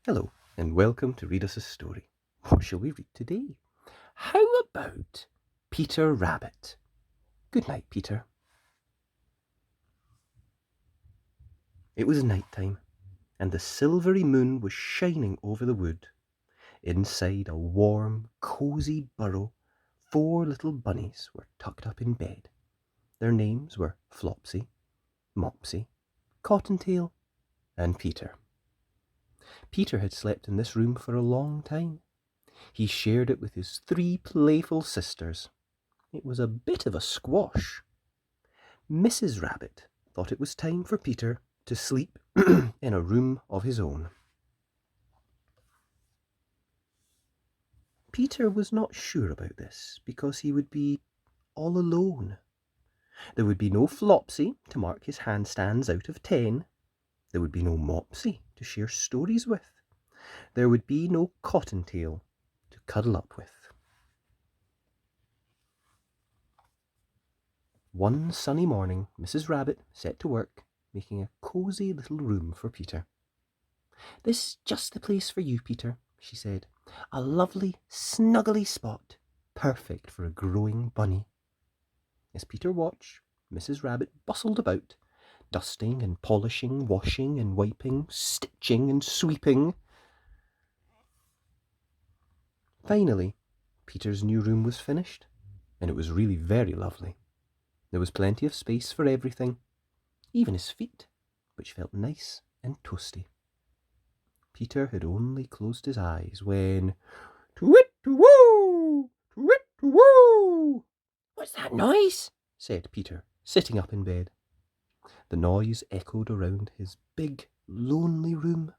Hello, and welcome to Read Us a Story. What shall we read today? How about Peter Rabbit? Good night, Peter. It was night time, and the silvery moon was shining over the wood. Inside a warm, cosy burrow, 4 little bunnies were tucked up in bed. Their names were Flopsy, Mopsy, Cotton-tail, and Peter. Peter had slept in this room for a long time. He shared it with his 3 playful sisters. It was a bit of a squash. Mrs. Rabbit thought it was time for Peter to sleep in a room of his own. Peter was not sure about this because he would be all alone. There would be no Flopsy to mark his handstands out of 10. There would be no Mopsy to share stories with. There would be no Cotton-tail to cuddle up with. One sunny morning, Mrs. Rabbit set to work, making a cosy little room for Peter. "This is just the place for you, Peter," she said. "A lovely, snuggly spot, perfect for a growing bunny." As Peter watched, Mrs. Rabbit bustled about, dusting and polishing, washing and wiping, stitching and sweeping. Finally, Peter's new room was finished, and it was really very lovely. There was plenty of space for everything, even his feet, which felt nice and toasty. Peter had only closed his eyes when, "To-wit-to-woo! To-wit-to-woo!" "What's that noise?" said Peter, sitting up in bed. The noise echoed around his big, lonely room.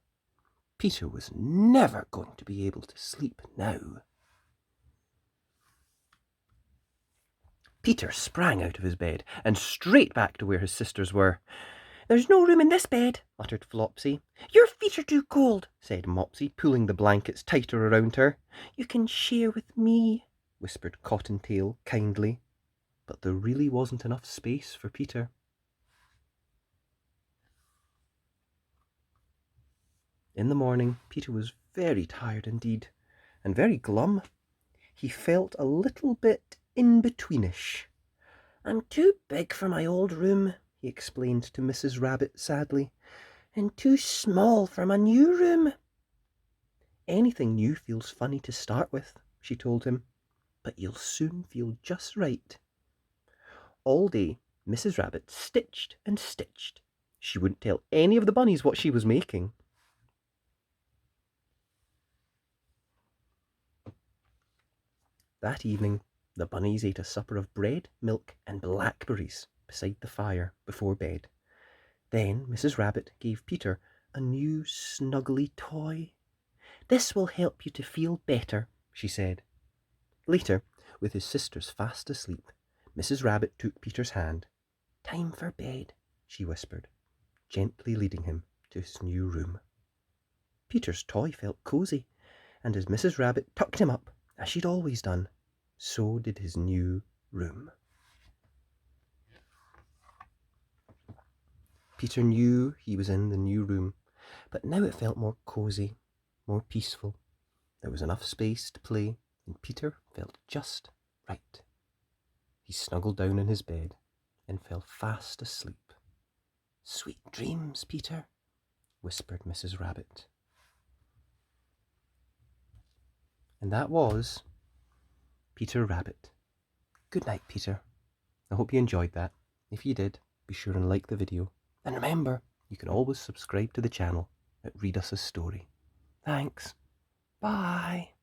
Peter was never going to be able to sleep now. Peter sprang out of his bed and straight back to where his sisters were. "There's no room in this bed," muttered Flopsy. "Your feet are too cold," said Mopsy, pulling the blankets tighter around her. "You can share with me," whispered Cotton-tail kindly. But there really wasn't enough space for Peter. In the morning, Peter was very tired indeed, and very glum. He felt a little bit in-betweenish. "I'm too big for my old room," he explained to Mrs. Rabbit sadly, "and too small for my new room." "Anything new feels funny to start with," she told him, "but you'll soon feel just right." All day, Mrs. Rabbit stitched and stitched. She wouldn't tell any of the bunnies what she was making. That evening, the bunnies ate a supper of bread, milk, and blackberries beside the fire before bed. Then Mrs. Rabbit gave Peter a new snuggly toy. "This will help you to feel better," she said. Later, with his sisters fast asleep, Mrs. Rabbit took Peter's hand. "Time for bed," she whispered, gently leading him to his new room. Peter's toy felt cosy, and as Mrs. Rabbit tucked him up, as she'd always done, so did his new room. Peter knew he was in the new room, but now it felt more cosy, more peaceful. There was enough space to play, and Peter felt just right. He snuggled down in his bed and fell fast asleep. "Sweet dreams, Peter," whispered Mrs. Rabbit. And that was Peter Rabbit. Good night, Peter. I hope you enjoyed that. If you did, be sure and like the video. And remember, you can always subscribe to the channel at Read Us a Story. Thanks. Bye.